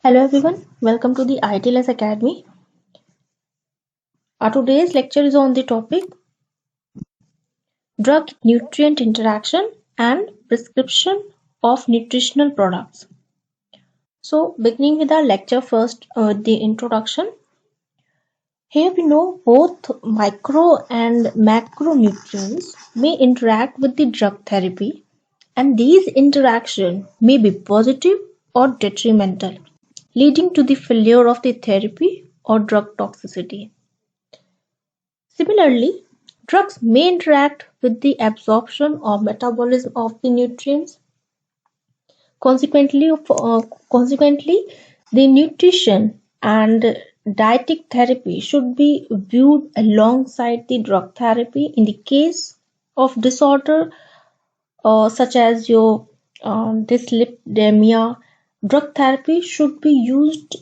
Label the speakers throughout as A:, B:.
A: Hello everyone, welcome to the ITLS Academy. Our today's lecture is on the topic drug nutrient interaction and prescription of nutritional products. So, beginning with our lecture first, the introduction. Here we know both micro and macronutrients may interact with the drug therapy, and these interactions may be positive or detrimental, leading to the failure of the therapy or drug toxicity. Similarly, drugs may interact with the absorption or metabolism of the nutrients. Consequently, consequently, the nutrition and dietetic therapy should be viewed alongside the drug therapy. In the case of disorder such as your dyslipidemia, drug therapy should be used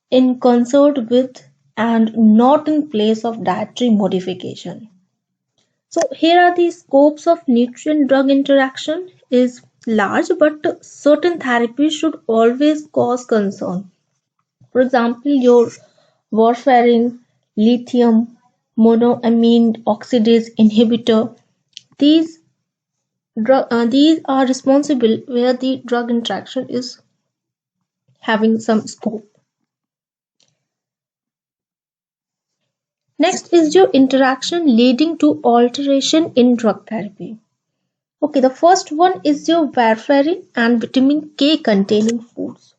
A: in concert with and not in place of dietary modification. So here are the scopes of nutrient drug interaction is large, but certain therapies should always cause concern. For example, your warfarin, lithium, monoamine oxidase inhibitor. These these are responsible where the drug interaction is having some scope. Next is your interaction leading to alteration in drug therapy. Okay, the first one is your warfarin and vitamin K containing foods.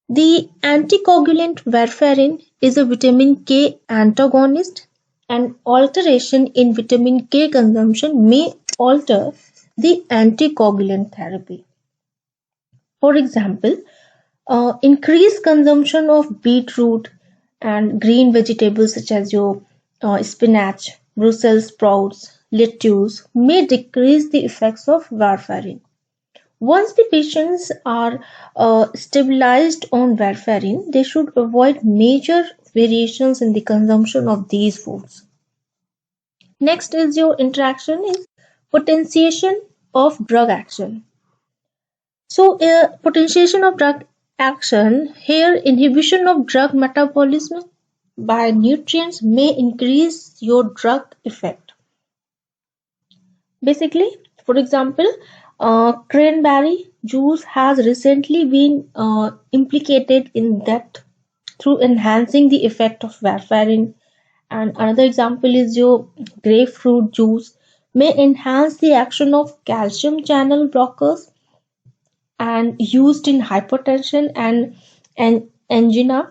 A: The anticoagulant warfarin is a vitamin K antagonist, and alteration in vitamin K consumption may alter the anticoagulant therapy. For example, increased consumption of beetroot and green vegetables such as your spinach, Brussels sprouts, lettuce may decrease the effects of warfarin. Once the patients are stabilized on warfarin, they should avoid major variations in the consumption of these foods. Next is your interaction is potentiation of drug action. So, potentiation of drug action here inhibition of drug metabolism by nutrients may increase your drug effect. Basically, for example, cranberry juice has recently been implicated in that through enhancing the effect of warfarin. And another example is your grapefruit juice may enhance the action of calcium channel blockers and used in hypertension and angina.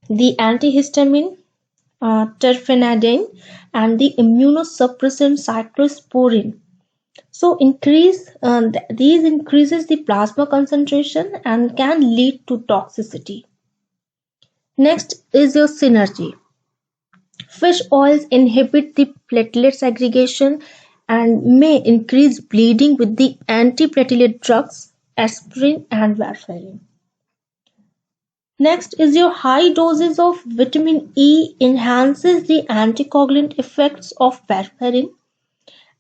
A: The antihistamine terfenadine and the immunosuppressant cyclosporin so these increases the plasma concentration and can lead to toxicity. Next is your synergy. Fish oils inhibit the platelet segregation and may increase bleeding with the antiplatelet drugs aspirin and warfarin. Next is your high doses of vitamin E enhances the anticoagulant effects of warfarin.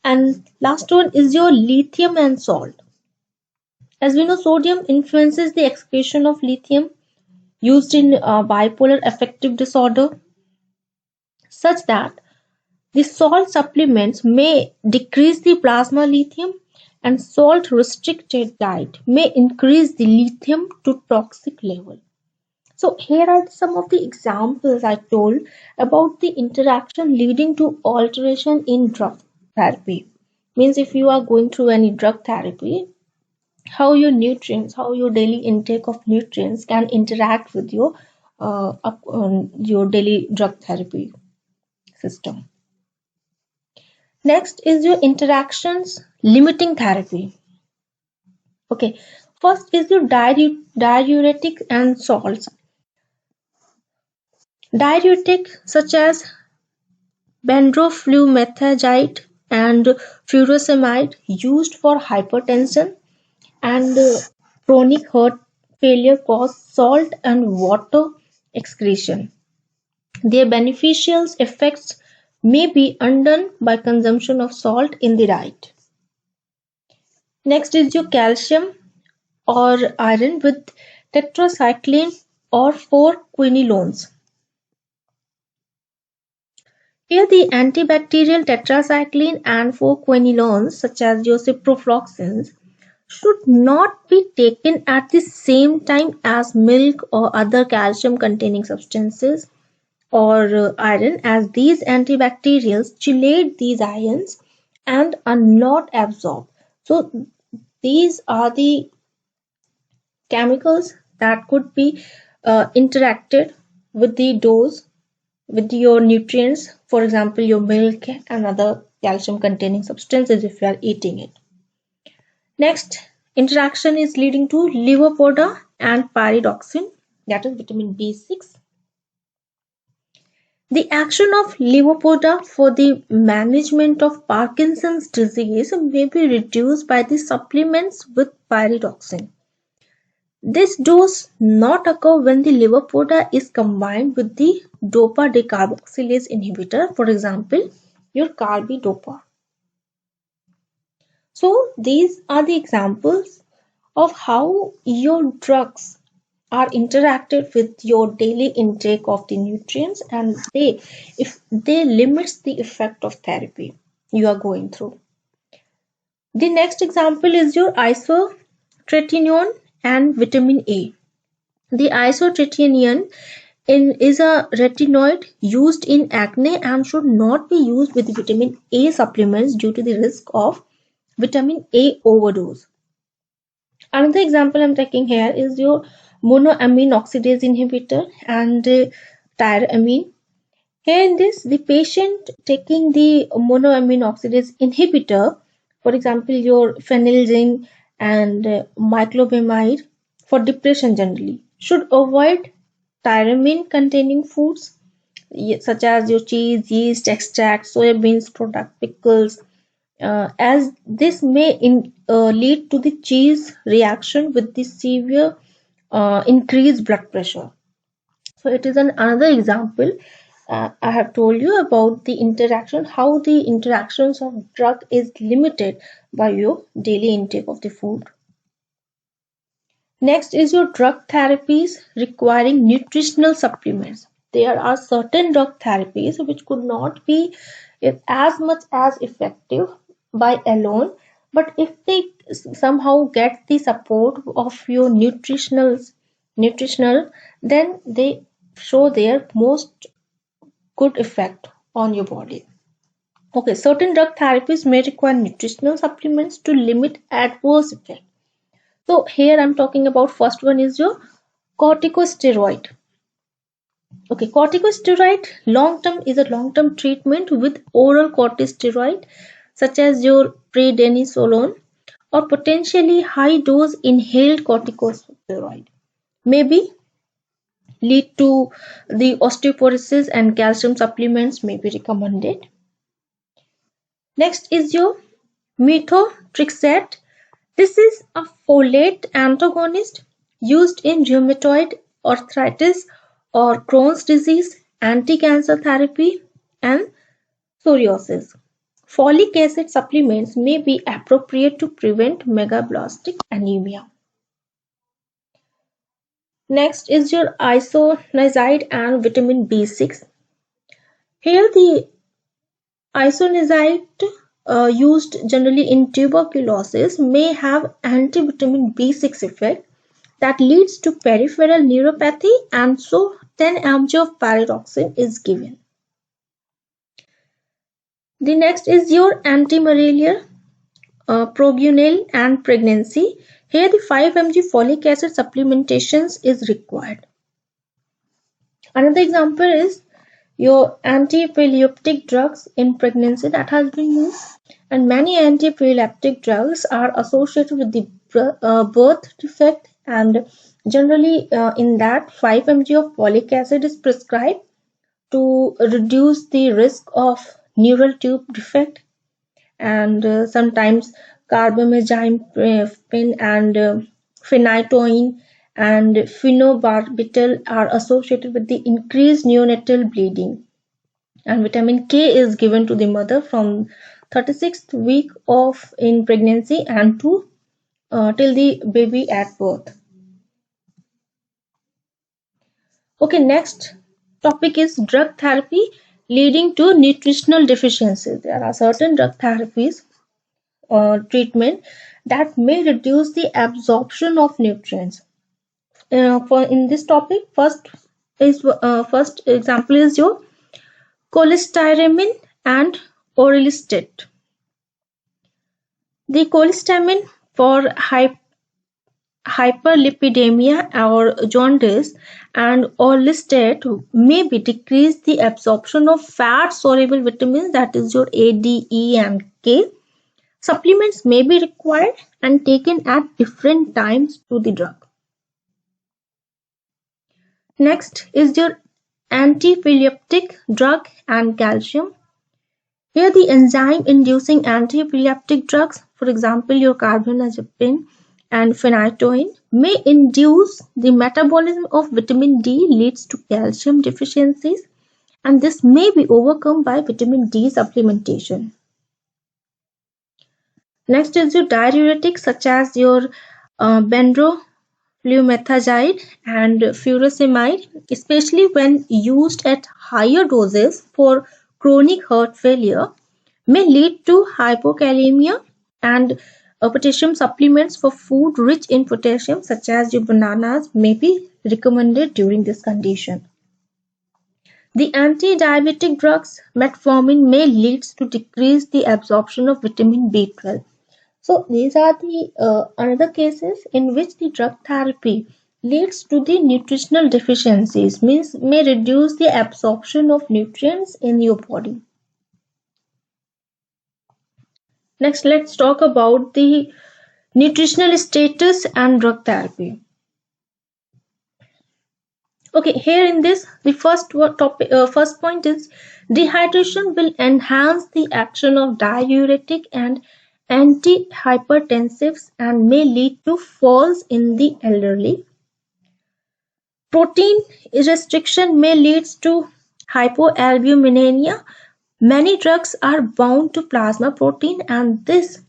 A: And last one is your lithium and salt. As we know, sodium influences the excretion of lithium used in bipolar affective disorder, such that the salt supplements may decrease the plasma lithium, and salt restricted diet may increase the lithium to toxic level. So here are some of the examples I told about the interaction leading to alteration in drug therapy. Means if you are going through any drug therapy, how your nutrients, how your daily intake of nutrients can interact with your daily drug therapy system. Next is your interactions limiting therapy. Okay, first is your diuretic and salts. Diuretic such as bendroflumethaxide and furosemide used for hypertension and chronic heart failure cause salt and water excretion. Their beneficial effects may be undone by consumption of salt in the diet. Next is your calcium or iron with tetracycline, or 4-quinolones. Here, the antibacterial tetracycline and 4-quinolones, such as your ciprofloxacins, should not be taken at the same time as milk or other calcium-containing substances or iron, as these antibacterials chelate these ions and are not absorbed. So these are the chemicals that could be interacted with the dose, with your nutrients, for example your milk and other calcium containing substances if you are eating it. Next interaction is leading to levopoda and pyridoxine, that is vitamin B6. The action of levopoda for the management of Parkinson's disease may be reduced by the supplements with pyridoxine. This does not occur when the levopoda is combined with the dopa decarboxylase inhibitor, for example, your carbidopa. So these are the examples of how your drugs are interacted with your daily intake of the nutrients, and if they limits the effect of therapy you are going through. The next example is your isotretinoin and vitamin A. The isotretinoin is a retinoid used in acne and should not be used with vitamin A supplements due to the risk of vitamin A overdose. Another example I'm taking here is your monoamine oxidase inhibitor and tyramine. Here in this, the patient taking the monoamine oxidase inhibitor, for example, your phenelzine and miclophamide for depression generally, should avoid tyramine containing foods such as your cheese, yeast extract, soybeans product, pickles, as this may lead to the cheese reaction with the severe increased blood pressure. So it is another example. I have told you about the interaction, how the interactions of drug is limited by your daily intake of the food. Next is your drug therapies requiring nutritional supplements. There are certain drug therapies which could not be as much as effective by alone, but if they somehow get the support of your nutritional, then they show their most good effect on your body. Okay, certain drug therapies may require nutritional supplements to limit adverse effects. So here I'm talking about first one is your corticosteroid. Okay, corticosteroid long-term is a long-term treatment with oral corticosteroid such as your prednisolone or potentially high-dose inhaled corticosteroid. Maybe lead to the osteoporosis and calcium supplements may be recommended. Next is your methotrexate. This is a folate antagonist used in rheumatoid arthritis or Crohn's disease, anti-cancer therapy, and psoriasis. Folic acid supplements may be appropriate to prevent megaloblastic anemia. Next is your isoniazid and vitamin B6. Here the isoniazid used generally in tuberculosis may have anti-vitamin B6 effect that leads to peripheral neuropathy, and so 10 mg of pyridoxine is given. The next is your antimalarial proguanil and pregnancy. Here the 5 mg folic acid supplementations is required. Another example is your anti-epileptic drugs in pregnancy that has been used, and many anti-epileptic drugs are associated with the birth defect, and generally in that 5 mg of folic acid is prescribed to reduce the risk of neural tube defect, and sometimes carbamazepine and phenytoin and phenobarbital are associated with the increased neonatal bleeding, and vitamin K is given to the mother from 36th week of in pregnancy and to till the baby at birth. Okay, next topic is drug therapy leading to nutritional deficiencies. There are certain drug therapies or treatment that may reduce the absorption of nutrients. For in this topic, first example is your cholestyramine and orlistat. The cholestyramine for hyperlipidemia or jaundice and orlistat maybe decrease the absorption of fat soluble vitamins, that is your A, D, E and K. Supplements may be required and taken at different times to the drug. Next is your antiepileptic drug and calcium. Here the enzyme inducing antiepileptic drugs, for example your carbamazepine and phenytoin, may induce the metabolism of vitamin D, leads to calcium deficiencies, and this may be overcome by vitamin D supplementation. Next is your diuretics such as your bendroflumetazide and furosemide, especially when used at higher doses for chronic heart failure, may lead to hypokalemia, and potassium supplements for food rich in potassium such as your bananas may be recommended during this condition. The anti-diabetic drugs metformin may lead to decrease the absorption of vitamin B12. So these are the another cases in which the drug therapy leads to the nutritional deficiencies, means may reduce the absorption of nutrients in your body. Next, let's talk about the nutritional status and drug therapy. Okay, here in this, the first point is dehydration will enhance the action of diuretic and antihypertensives and may lead to falls in the elderly. Protein restriction may lead to hypoalbuminemia. Many drugs are bound to plasma protein, and this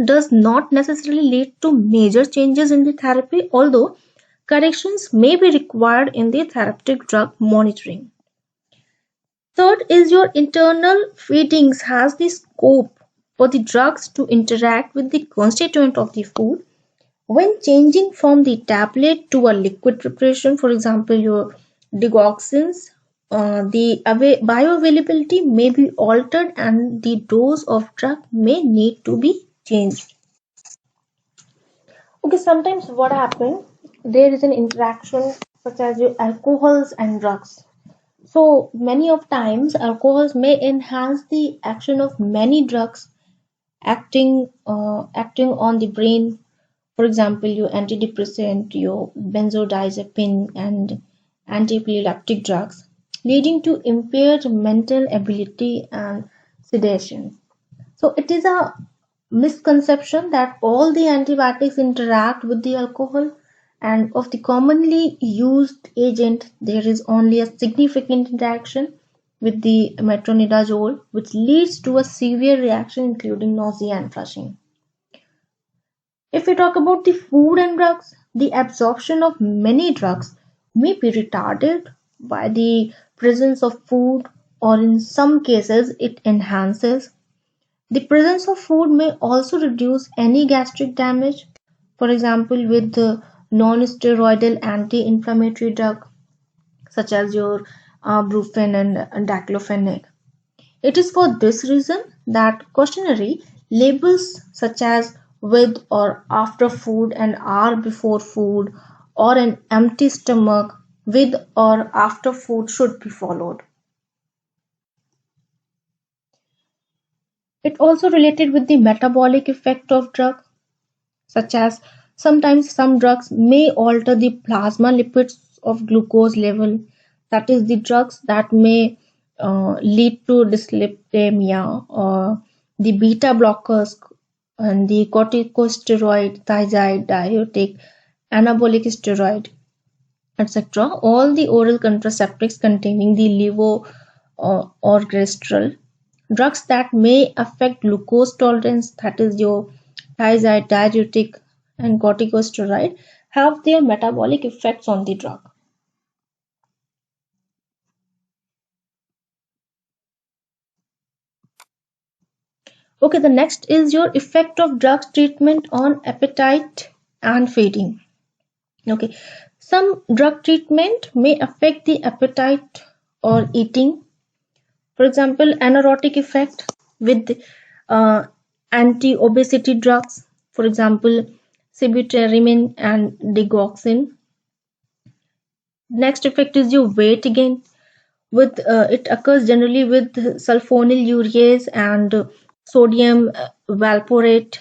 A: does not necessarily lead to major changes in the therapy, although corrections may be required in the therapeutic drug monitoring. Third is your internal feedings has the scope for the drugs to interact with the constituent of the food. When changing from the tablet to a liquid preparation, for example, your digoxins, the bioavailability may be altered and the dose of drug may need to be changed. Okay, sometimes what happens, there is an interaction such as your alcohols and drugs. So many of times alcohols may enhance the action of many drugs acting on the brain. For example, your antidepressant, your benzodiazepine and antiepileptic drugs, leading to impaired mental ability and sedation. So it is a misconception that all the antibiotics interact with the alcohol, and of the commonly used agent there is only a significant interaction with the metronidazole, which leads to a severe reaction including nausea and flushing. If we talk about the food and drugs, the absorption of many drugs may be retarded by the presence of food, or in some cases it enhances. The presence of food may also reduce any gastric damage, for example, with the non-steroidal anti-inflammatory drug such as your brufen and diclofenac. It is for this reason that cautionary labels such as with or after food, an hour before food, or an empty stomach with or after food should be followed. It also related with the metabolic effect of drug, such as sometimes some drugs may alter the plasma lipids of glucose level, that is the drugs that may lead to dyslipidemia, or the beta blockers and the corticosteroid, thiazide, diuretic, anabolic steroid, etc. All the oral contraceptives containing the levo or gestrel, drugs that may affect glucose tolerance, that is your thiazide, diuretic, and corticosteroid, have their metabolic effects on the drug. Okay, the next is your effect of drug treatment on appetite and feeding. Okay, some drug treatment may affect the appetite or eating. For example, anaerotic effect with anti-obesity drugs, for example, sibutramine and digoxin. Next effect is your weight gain. With it occurs generally with sulfonylureas and sodium valproate,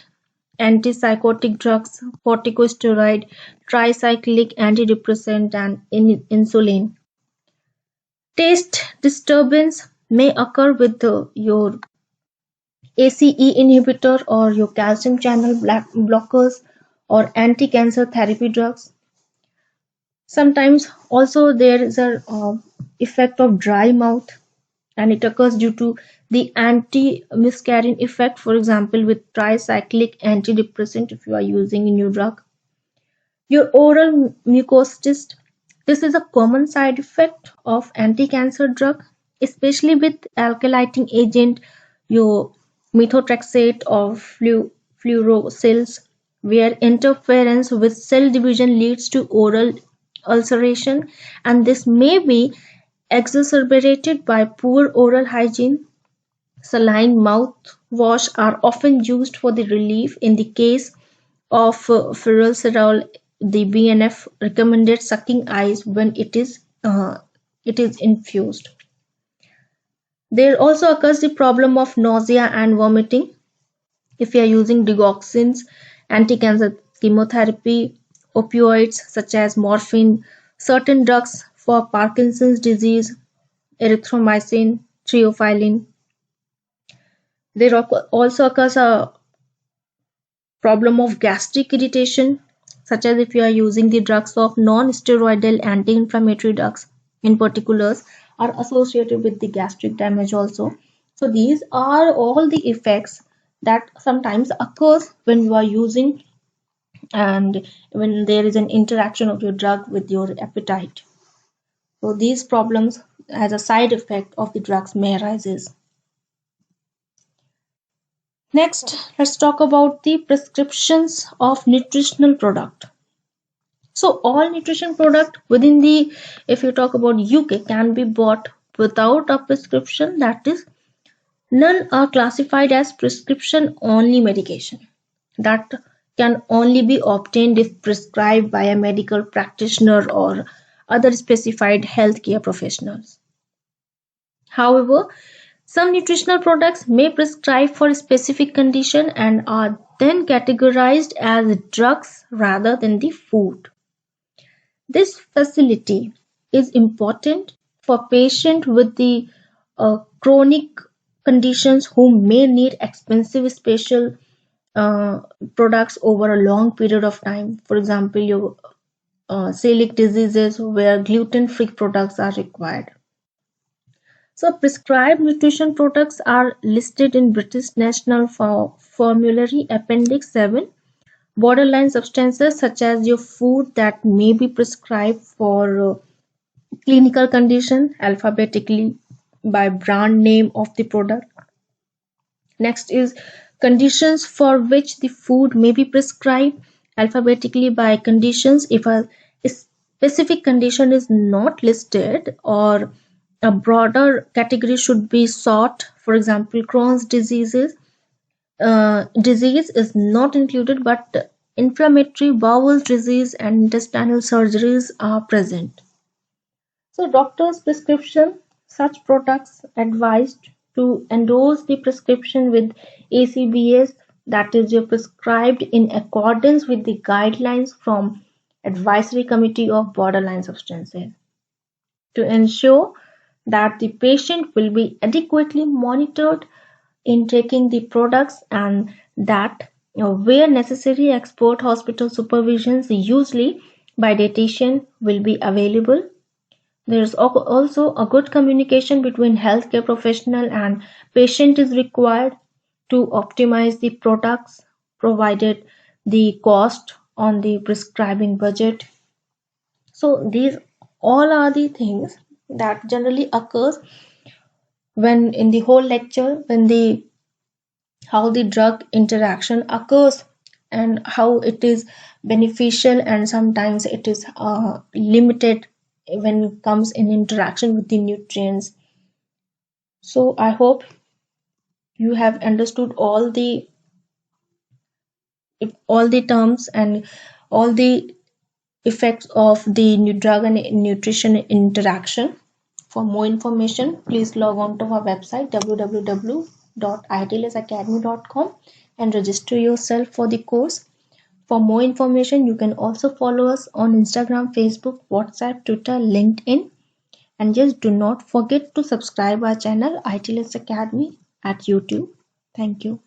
A: antipsychotic drugs, corticosteroid, tricyclic antidepressant, and insulin. Taste disturbance may occur with your ACE inhibitor or your calcium channel blockers or anti-cancer therapy drugs. Sometimes also there is a effect of dry mouth, and it occurs due to the anti-muscarine effect, for example with tricyclic antidepressant if you are using a new drug. Your oral mucositis, this is a common side effect of anti-cancer drug, especially with alkylating agent, your methotrexate or fluorouracils, where interference with cell division leads to oral ulceration, and this may be exacerbated by poor oral hygiene. Saline mouthwash are often used for the relief. In the case of Ferroceriol, the BNF recommended sucking ice when it is infused. There also occurs the problem of nausea and vomiting if you are using digoxins, anti-cancer chemotherapy, opioids such as morphine, certain drugs for Parkinson's disease, erythromycin, theophylline. There also occurs a problem of gastric irritation, such as if you are using the drugs of non-steroidal anti-inflammatory drugs, in particulars, are associated with the gastric damage also. So these are all the effects that sometimes occurs when you are using and when there is an interaction of your drug with your appetite. So these problems as a side effect of the drugs may arises. Next, let's talk about the prescriptions of nutritional product. So all nutrition product within the, if you talk about UK, can be bought without a prescription. That is, none are classified as prescription only medication that can only be obtained if prescribed by a medical practitioner or other specified healthcare professionals. However, some nutritional products may prescribe for a specific condition and are then categorized as drugs rather than the food. This facility is important for patients with the chronic conditions who may need expensive special uh, products over a long period of time. For example, your celiac diseases where gluten-free products are required. So prescribed nutrition products are listed in British National Formulary Appendix 7. Borderline substances such as your food that may be prescribed for clinical condition alphabetically by brand name of the product. Next is conditions for which the food may be prescribed alphabetically by conditions. If a specific condition is not listed or a broader category should be sought, for example, Crohn's disease is not included, but inflammatory bowel disease and intestinal surgeries are present. So doctor's prescription, such products advised to endorse the prescription with ACBS, that is your prescribed in accordance with the guidelines from Advisory Committee of Borderline Substances, to ensure that the patient will be adequately monitored in taking the products, and that where necessary expert hospital supervisions usually by dietitian will be available. There is also a good communication between healthcare professional and patient is required to optimize the products, provided the cost on the prescribing budget. So these all are the things that generally occurs when in the whole lecture when the how the drug interaction occurs, and how it is beneficial and sometimes it is limited when it comes in interaction with the nutrients. So I hope you have understood all the terms and all the effects of the drug and nutrition interaction. For more information, please log on to our website www.itlsacademy.com and register yourself for the course. For more information, you can also follow us on Instagram, Facebook, WhatsApp, Twitter, LinkedIn. And just do not forget to subscribe our channel ITLS Academy at YouTube. Thank you.